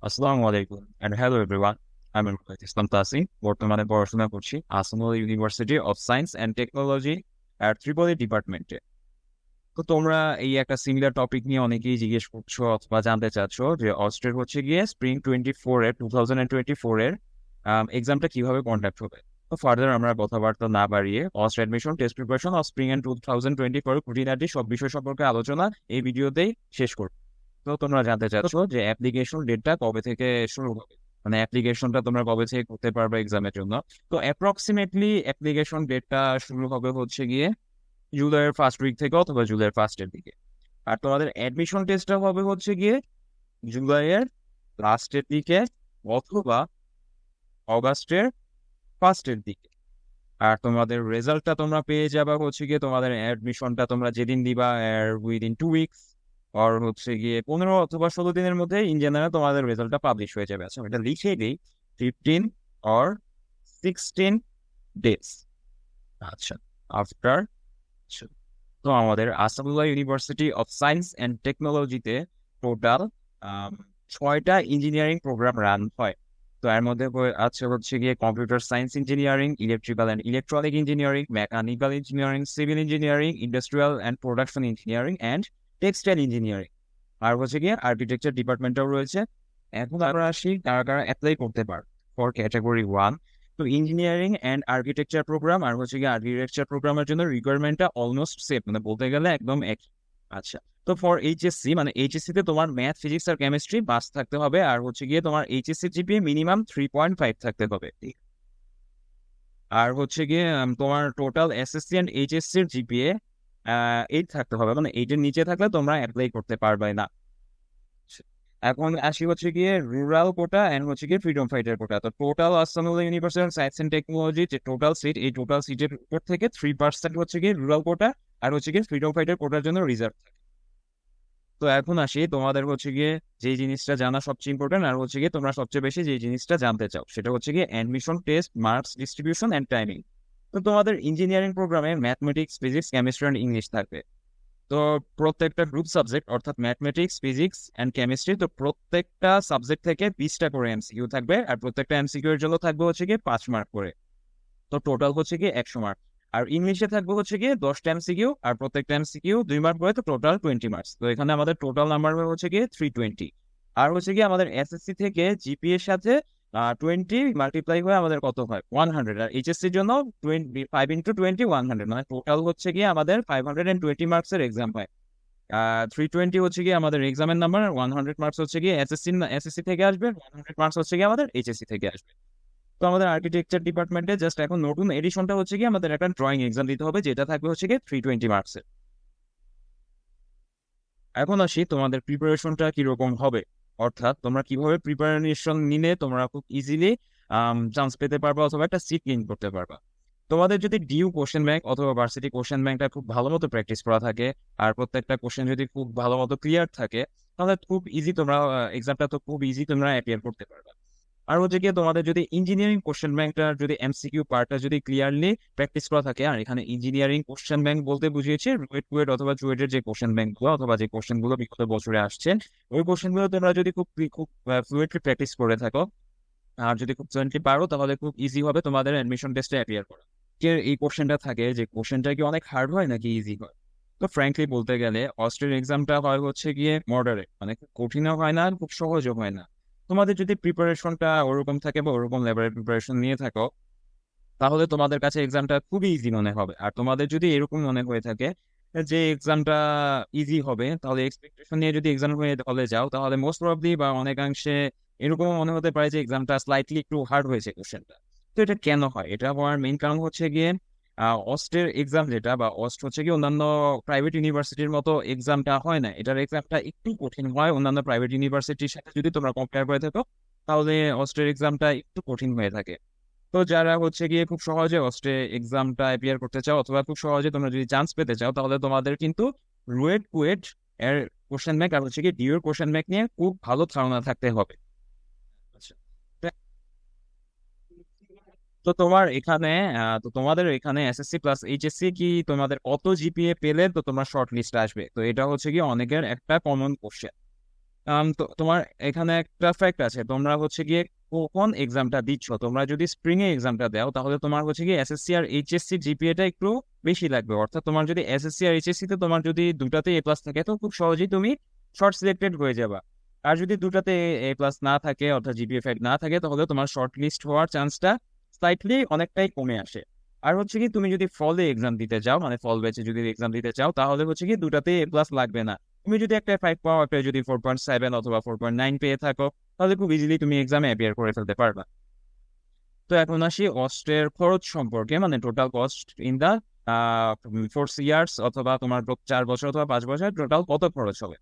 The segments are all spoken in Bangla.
আসসালামু আলাইকুম and hello everyone. I'm ইসলাম তাসিম। বর্তমানে পড়াশোনা করছি আসামুল university of science and technology আর ত্রিপলি ডিপার্টমেন্টে। তো তোমরা এই একটা সিমিলার টপিক নিয়ে অনেকেই জিজ্ঞেস করছো অথবা জানতে চাচ্ছ যে অস্ট্রের হচ্ছে গিয়ে স্প্রিং 2024 এর এক্সামটা কিভাবে কন্ডাক্ট হবে। তো ফার্দার আমরা কথাবার্তা না বাড়িয়ে AUST admission test preparation of spring and 2024 খুঁটিনাটি সব বিষয় সম্পর্কে আলোচনা এই ভিডিওতেই শেষ করব। তো তোমরা জানতে চাচ্ছো যে অ্যাপ্লিকেশন ডেটটা কবে থেকে শুরু হবে, মানে অ্যাপ্লিকেশনটা তোমরা কবে থেকে করতে পারবে এক্সামের জন্য। তো অ্যাপ্রক্সিমেটলি অ্যাপ্লিকেশন ডেটটা শুরু হবে হচ্ছে গিয়ে জুলাইয়ের ফার্স্ট উইক থেকে অথবা জুলাইয়ের ফার্স্টের দিকে। আর তোমাদের অ্যাডমিশন টেস্টটা হবে হচ্ছে গিয়ে জুলাইয়ের লাস্টের দিকে অথবা অগাস্টের ফার্স্টের দিকে। আর তোমাদের রেজাল্টটা তোমরা পেয়ে যাবা হচ্ছে গিয়ে তোমাদের অ্যাডমিশনটা তোমরা যেদিন দিবা উইদিন 2 উইকস আর হচ্ছে গিয়ে 15 অথবা 16 দিনের মধ্যে ইন জেনারেল তোমাদের রেজাল্টটা পাবলিশ হয়ে যাবে। আচ্ছা, এটা লিখে দিই 15 or 16 ডেজ। আচ্ছা, আফটার। তো আমাদের Ahsanullah university of science and টেকনোলজিতে টোটাল 6টা ইঞ্জিনিয়ারিং প্রোগ্রাম রান হয়। তো এর মধ্যে আছে হচ্ছে গিয়ে computer science engineering, electrical and electronic engineering, mechanical engineering, civil engineering, industrial and production engineering and textile engineering. আর হচ্ছে গিয়ে আর্কিটেকচার ডিপার্টমেন্টটাও রয়েছে। এখন আমরা আসি কারা কারা অ্যাপ্লাই করতে পার ফর ক্যাটাগরি 1। তো ইঞ্জিনিয়ারিং অ্যান্ড আর্কিটেকচার প্রোগ্রাম আর হচ্ছে গিয়ে আর্কিটেকচার প্রোগ্রামের জন্য রিকোয়ারমেন্টটা অলমোস্ট সেম, মানে বলতে গেলে একদম এক। আচ্ছা, তো ফর এইচএসসি মানে এইচএসসি তে তোমার ম্যাথ, ফিজিক্স আর কেমিস্ট্রি পাস থাকতে হবে আর হচ্ছে গিয়ে তোমার এইচএসসি জিপিএ মিনিমাম 3.5 থাকতে হবে। আর হচ্ছে গিয়ে তোমার টোটাল এসএসসি অ্যান্ড এইচএসসি এর জিপিএ 8 থাকতে হবে, মানে 8 এর নিচে থাকলে তোমরা অ্যাপ্লাই করতে পারবে না। এখন আসি হচ্ছে গিয়ে রুরাল কোটা এন্ড হচ্ছে গিয়ে ফ্রিডম ফাইটার কোটা। তো total Assam university of science and technology যে টোটাল সিট, এই টোটাল সিটের উপর থেকে 3% হচ্ছে গিয়ে রুরাল কোটা আর হচ্ছে গিয়ে ফ্রিডম ফাইটার কোটার জন্য রিজার্ভ। তো এখন আসি তোমাদের হচ্ছে গিয়ে যে জিনিসটা জানা সবচেয়ে ইম্পর্টেন্ট আর হচ্ছে গিয়ে তোমরা সবচেয়ে বেশি যে জিনিসটা জানতে চাও সেটা হচ্ছে গিয়ে admission test, marks distribution and timing. তো তোমাদের ইঞ্জিনিয়ারিং প্রোগ্রামে mathematics, physics, chemistry and English থাকবে। তো প্রত্যেকটা গ্রুপ সাবজেক্ট অর্থাৎ ম্যাথমেটিক্স, ফিজিক্স অ্যান্ড কেমিস্ট্রি, তো প্রত্যেকটা সাবজেক্ট থেকে 20টা করে এমসিকিউ থাকবে আর প্রত্যেকটা এমসিকিউ এর জন্য থাকবে হচ্ছে গিয়ে 5 মার্ক করে। তো টোটাল হচ্ছে গিয়ে 100 মার্ক। আর ইংলিশে থাকবে হচ্ছে গিয়ে 10টা এমসিকিউ আর প্রত্যেকটা এমসিকিউ 2 মার্ক করে, তো টোটাল 20 মার্কস। তো এখানে আমাদের টোটাল নাম্বার হচ্ছে গিয়ে 320। আর হচ্ছে গিয়ে আমাদের এসএসসি থেকে জিপি এর সাথে 20 মাল্টিপ্লাই হয়ে আমাদের কত হয় 100। আর এইচএসসির জন্য 5 × 20 100, মানে টোটাল হচ্ছে গিয়ে আমাদের 520 মার্কসের এক্সাম হয়। 320 হচ্ছে গিয়ে আমাদের এক্সামের নাম্বার, 100 মার্কস হচ্ছে গিয়ে এসএসসি থেকে আসবে, 100 মার্কস হচ্ছে গিয়ে আমাদের এইচএসসি থেকে আসবে। তো আমাদের আর্কিটেকচার ডিপার্টমেন্টে জাস্ট এখন নতুন এডিশনটা হচ্ছে গিয়ে আমাদের একটা ড্রয়িং এক্সাম দিতে হবে, যেটা থাকবে হচ্ছে গিয়ে 320 মার্কসের। এখন আসি তোমাদের প্রিপারেশনটা কিরকম হবে, অর্থাৎ তোমরা কিভাবে প্রিপারেশন নিলে তোমরা খুব ইজিলি চান্স পেতে পারবা অথবা একটা সিট গেইন করতে পারবা। তোমাদের যদি ডিউ কোশ্চেন ব্যাংক অথবা ভার্সিটি কোশ্চেন ব্যাংকটা খুব ভালো মতো প্র্যাকটিস করা থাকে আর প্রত্যেকটা কোশ্চেন যদি খুব ভালো মতো ক্লিয়ার থাকে, তাহলে খুব ইজি তোমরা এক্সামটা তো খুব ইজি তোমরা অ্যাপিয়ার করতে পারবা। আর হচ্ছে গিয়ে তোমাদের যদি ইঞ্জিনিয়ারিং কোশ্চেন ব্যাংকটা যদি এমসিকিউ পার্টটা যদি ক্লিয়ারলি প্র্যাকটিস করা থাকে, আর এখানে ইঞ্জিনিয়ারিং কোশ্চেন ব্যাংক বলতে বুঝিয়েছে রুয়েট কুয়েট অথবা চুয়েটের যে কোশ্চেন ব্যাংকগুলো অথবা যে কোশ্চেনগুলো বিগত বছরে আসছে, ওই কোশ্চেনগুলো তোমরা যদি খুব খুব ফ্লুয়েন্টলি প্র্যাকটিস করে থাকো আর যদি খুব ফ্লুয়েন্টলি পারো, তাহলে খুব ইজি হবে তোমাদের অ্যাডমিশন টেস্টে অ্যাপিয়ার করা। এই কোশ্চেনটা থাকে যে কোশ্চেনটা কি অনেক হার্ড হয় নাকি ইজি হয়। তো ফ্র্যাঙ্কলি বলতে গেলে অস্ট্রেলিয়ান এক্সামটা হয় হচ্ছে গিয়ে মডারেট, মানে খুব কঠিনও হয় না খুব সহজও হয় না। তোমাদের যদি প্রিপারেশনটা ওরকম থাকে বা ওরকম লেভেলের প্রিপারেশন নিয়ে থাকো, তাহলে তোমাদের কাছে এক্সামটা খুবই ইজি মনে হবে। আর তোমাদের যদি এরকম মনে হয়ে থাকে যে এক্সামটা ইজি হবে, তাহলে এক্সপেকটেশন নিয়ে যদি এক্সাম হলে যাও, তাহলে মোস্ট প্রবাবলি বা অনেকাংশে এরকম মনে হতে পারে যে এক্সামটা স্লাইটলি একটু হার্ড হয়েছে কোশ্চেনটা। তো এটা কেন হয়? এটা হওয়ার মেইন কারণ হচ্ছে গিয়ে অস্টের এক্সাম যেটা বা অস্ট হচ্ছে কি অন্যান্য প্রাইভেট ইউনিভার্সিটির মতো এক্সামটা হয় না, এটার এক্সামটা একটু কঠিন হয় অন্যান্য প্রাইভেট ইউনিভার্সিটির সাথে যদি তোমরা কম্পেয়ার করে থাকো, তাহলে অস্টের এক্সামটা একটু কঠিন হয়ে থাকে। তো যারা হচ্ছে গিয়ে খুব সহজে অস্ট্রে এক্সামটা অ্যাপিয়ার করতে চাও অথবা খুব সহজে তোমরা যদি চান্স পেতে চাও, তাহলে তোমাদের কিন্তু রুয়েট কুয়েট এর কোশ্চেন ব্যাংক আর হচ্ছে গিয়ে ডিউর কোশ্চেন ব্যাংক নিয়ে খুব ভালো ধারণা থাকতে হবে। আচ্ছা, তো তোমার এখানে তো তোমাদের এখানে এসএসসি প্লাস এইচএসসি কি তোমাদের কত জিপিএ পেলে তো তোমার শর্ট লিস্ট আসবে? তো এটা হচ্ছে কি অনেকের একটা কমন কোশ্চেন। তো তোমার এখানে একটা ফ্যাক্ট আছে, তোমরা হচ্ছে গিয়ে কোন এক্সামটা দিচ্ছ। তোমরা যদি স্প্রিং এ এক্সামটা দাও তাহলে তোমার হচ্ছে গিয়ে এসএসসি আর এইচএসসি জিপিএটা একটু বেশি লাগবে। অর্থাৎ তোমার যদি এসএসসি আর এইচএসসি তে তোমার যদি দুটাতে এ প্লাস থাকে তো খুব সহজেই তুমি শর্ট সিলেক্টেড হয়ে যাবা। আর যদি দুটাতে এ প্লাস না থাকে অর্থাৎ জিপিএ 5 না থাকে তাহলে তোমার শর্ট লিস্ট হওয়ার চান্সটা স্লাইটলি অনেকটাই কমে আসে। আর হচ্ছে কি তুমি যদি ফলে এক্সাম দিতে চাও, মানে ফল ব্যাচে যদি এক্সাম দিতে চাও তাহলে হচ্ছে কি দুটাতে এ প্লাস লাগবে না। তুমি যদি একটা 5 পাও, একটা যদি 4.7 অথবা 4.9 পেয়ে থাকো তাহলে খুব ইজিলি তুমি এক্সামে অ্যাপিয়ার করে ফেলতে পারবা। তো এখন আসি অস্ট্রের খরচ সম্পর্কে, মানে total cost in the 4 years অথবা তোমার 4 বছর অথবা 5 বছর টোটাল কত খরচ হবে।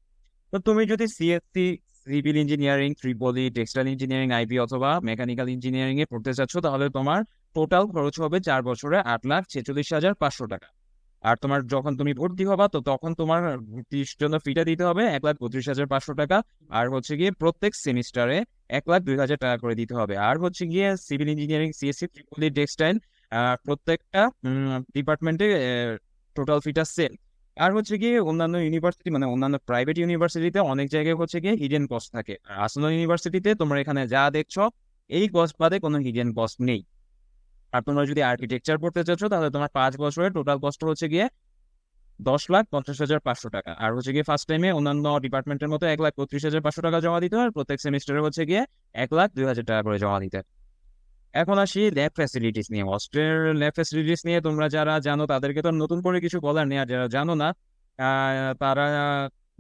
তো তুমি যদি CSC, civil engineering, triple E, textile engineering, IB অথবা মেকানিক্যাল ইঞ্জিনিয়ারিং এ পড়তে চাচ্ছ তাহলে তোমার টোটাল খরচ হবে 4 বছরে 8,46,500 টাকা। আর তোমার যখন তুমি ভর্তি হবা তো তখন তোমার ভর্তির জন্য ফিটা দিতে হবে 1,32,500 টাকা। আর হচ্ছে গিয়ে প্রত্যেক সেমিস্টারে 1,02,000 টাকা করে দিতে হবে। আর হচ্ছে গিয়ে civil engineering, CSC, Tripoli, textile প্রত্যেকটা ডিপার্টমেন্টে টোটাল ফিটা সেম। আর হচ্ছে গিয়ে অন্যান্য ইউনিভার্সিটি, মানে অন্যান্য প্রাইভেট ইউনিভার্সিটিতে অনেক জায়গায় হচ্ছে গিয়ে হিডেন কস্ট থাকে। আর আসল ইউনিভার্সিটিতে তোমরা এখানে যা দেখছো এই কস্ট বাদে কোনো হিডেন কস্ট নেই। আর তোমরা যদি আর্কিটেকচার পড়তে চাচ্ছ তাহলে তোমার 5 বছরের টোটাল কস্ট হচ্ছে গিয়ে 10,50,500 টাকা। আর হচ্ছে গিয়ে ফার্স্ট টাইমে অন্যান্য ডিপার্টমেন্টের মতো 1,32,500 টাকা জমা দিতে হয়, প্রত্যেক সেমিস্টারে হচ্ছে গিয়ে 1,02,000 টাকা করে জমা দিতে হয়। এখন আসি ল্যাব ফ্যাসিলিটিস নিয়ে। অস্ট্রেলিয়ার ল্যাব ফ্যাসিলিটিস নিয়ে তোমরা যারা জানো তাদেরকে তো নতুন করে কিছু বলার নেই, আর যারা জানো না তারা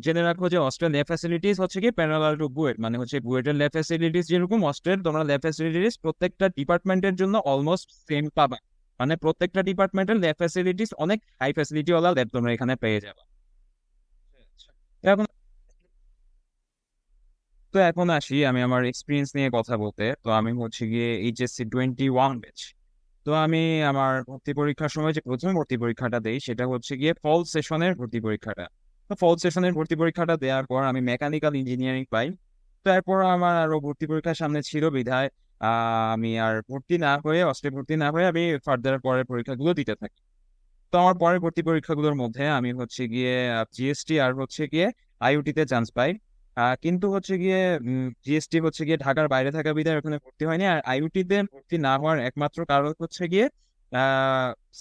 জেনে রাখো যে অস্ট্রেলিয়ার ল্যাব ফ্যাসিলিটিস হচ্ছে কি প্যারালাল টু বুয়েট, মানে হচ্ছে বুয়েটের ল্যাব ফ্যাসিলিটিস যেরকম অস্ট্রেলিয়ার তোমরা ল্যাব ফ্যাসিলিটিস প্রত্যেকটা ডিপার্টমেন্টের জন্য অলমোস্ট সেম পাবা। মানে প্রত্যেকটা ডিপার্টমেন্টের ল্যাব ফ্যাসিলিটিস অনেক হাই ফ্যাসিলিটি ওয়ালা ল্যাব তোমরা এখানে পেয়ে যাবে। এখন এখন আসি আমি আমার এক্সপিরিয়েন্স নিয়ে কথা বলতে। তো আমি হচ্ছে গিয়ে এইচএসসি 21 ব্যাচ। তো আমি আমার ভর্তি পরীক্ষার সময় যে প্রথম ভর্তি পরীক্ষাটা দেই সেটা হচ্ছে গিয়ে ফল সেশনের ভর্তি পরীক্ষাটা। তো ফল সেশনের ভর্তি পরীক্ষাটা দেওয়ার পর আমি মেকানিক্যাল ইঞ্জিনিয়ারিং পাই। তো এরপর আমার আরো ভর্তি পরীক্ষার সামনে ছিল বিধায় আমি আর ভর্তি না হয়ে, অস্ট্রে ভর্তি না হয়ে আমি ফার্দার পরের পরীক্ষাগুলো দিতে থাকি। তো আমার পরের ভর্তি পরীক্ষাগুলোর মধ্যে আমি হচ্ছে গিয়ে জিএসটি আর হচ্ছে গিয়ে আইওটি তে চান্স পাই। কিন্তু হচ্ছে গিয়ে জিএসটি হচ্ছে গিয়ে ঢাকার বাইরে থাকা বিধায় ওখানে ভর্তি হয়নি। আর আইওটি তে ভর্তি না হওয়ার একমাত্র কারণ হচ্ছে গিয়ে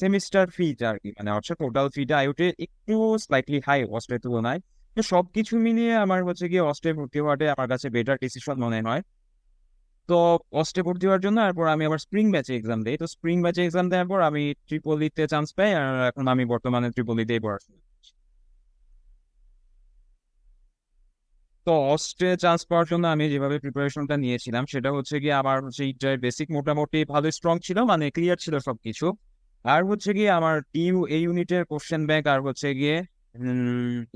সেমিস্টার ফিটা আর কি, মানে হচ্ছে টোটাল ফিটা আইওটি একটু স্লাইটলি হাই অস্ট্রের তুলনায়। তো সবকিছু মিলিয়ে আমার হচ্ছে গিয়ে অস্ট্রে ভর্তি হওয়াটাই আমার কাছে বেটার ডিসিশন মনে হয়। তো অস্ট্রে ভর্তি হওয়ার জন্য এরপর আমি আবার স্প্রিং ব্যাচে এক্সাম দিই। তো স্প্রিং ব্যাচে এক্সাম দেওয়ার পর আমি ট্রিপলিতে চান্স পাই, আর এখন আমি বর্তমানে ট্রিপলিতেই পড়াশোনা করছি। তো অস্ট্রে চান্স পাওয়ার জন্য আমি যেভাবে প্রিপারেশনটা নিয়েছিলাম সেটা হচ্ছে গিয়ে আমার হচ্ছে ইন্টার বেসিক মোটামুটি ভালো স্ট্রং ছিল, মানে ক্লিয়ার ছিল সবকিছু। আর হচ্ছে গিয়ে আমার এই ইউনিটের কোশ্চেন ব্যাংক আর হচ্ছে গিয়ে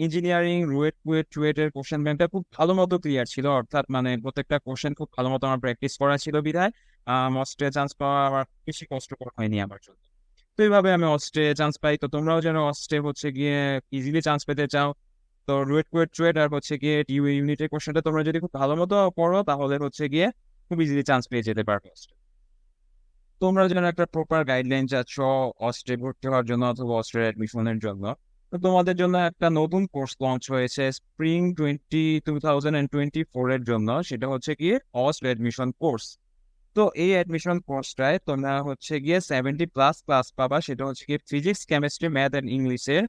ইঞ্জিনিয়ারিং রুয়েট কুয়েট চুয়েটের কোশ্চেন ব্যাংকটা খুব ভালো মতো ক্লিয়ার ছিল। অর্থাৎ মানে প্রত্যেকটা কোশ্চেন খুব ভালো মতো আমার প্র্যাকটিস করা ছিল বিধায় অস্ট্রে চান্স পাওয়া আমার বেশি কষ্টকর হয়নি আমার জন্য। তো এইভাবে আমি অস্ট্রে চান্স পাই। তো তোমরাও যেন অস্ট্রে হচ্ছে গিয়ে ইজিলি চান্স পেতে চাও তো রুয়েট কুয়েট চুয়েট আর হচ্ছে গিয়ে টিউ ইউনিটের কোশ্চেনটা তোমরা যদি খুব ভালো মতো পড়ো তাহলে হচ্ছে গিয়ে খুব ইজিলি চান্স পেয়ে যেতে পারবে অস্ট্রে। তোমরা যেন একটা প্রপার গাইডলাইন চাচ্ছ অস্ট্রে ভর্তি হওয়ার জন্য অথবা অস্ট্রে অ্যাডমিশনের জন্য, তো তোমাদের জন্য একটা নতুন কোর্স লঞ্চ হয়েছে স্প্রিং 2024 এর জন্য। সেটা হচ্ছে গিয়ে অস্ট্রে অ্যাডমিশন কোর্স। তো এই অ্যাডমিশন কোর্সটায় তোমরা হচ্ছে গিয়ে 70+ ক্লাস পাবা। সেটা হচ্ছে গিয়ে ফিজিক্স, কেমিস্ট্রি, ম্যাথ অ্যান্ড ইংলিশের।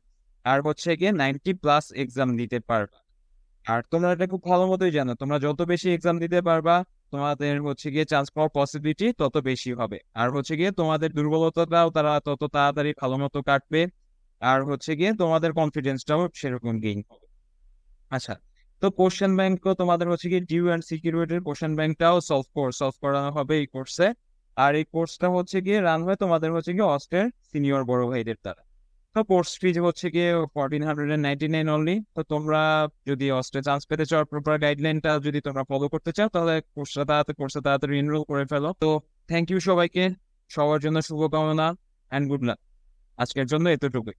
আর হচ্ছে গিয়ে 90+ এক্সাম দিতে পারবা। আর তোমরা এটা খুব ভালো মতোই জানো, তোমরা যত বেশি এক্সাম দিতে পারবা তোমাদের হচ্ছে গিয়ে চান্স পাওয়ার পসিবিলিটি তত বেশি হবে। আর হচ্ছে গিয়ে তোমাদের দুর্বলতাটাও তারা তত তাড়াতাড়ি ভালো মতো কাটবে। আর হচ্ছে গিয়ে তোমাদের কনফিডেন্সটাও সেরকম গেইন হবে। আচ্ছা, তো কোশ্চেন ব্যাংকও তোমাদের হচ্ছে কি ডিউ অ্যান্ড সিকিউরিটির কোশ্চেন ব্যাংকটাও সলভ করানো হবে এই কোর্সে। আর এই কোর্সটা হচ্ছে গিয়ে রান হয় তোমাদের হচ্ছে গিয়ে অস্ট্রের সিনিয়র বড় ভাইদের দ্বারা। তো কোর্স ফি হচ্ছে গিয়ে 1,499 অনলি। তো তোমরা যদি অস্ট্রে চান্স পেতে চাও, প্রপার গাইডলাইনটা যদি তোমরা ফলো করতে চাও তাহলে কোর্সে তাড়াতাড়ি এনরোল করে ফেলো। তো থ্যাংক ইউ সবাইকে, সবার জন্য শুভকামনা অ্যান্ড গুড লাক। আজকের জন্য এতটুকুই।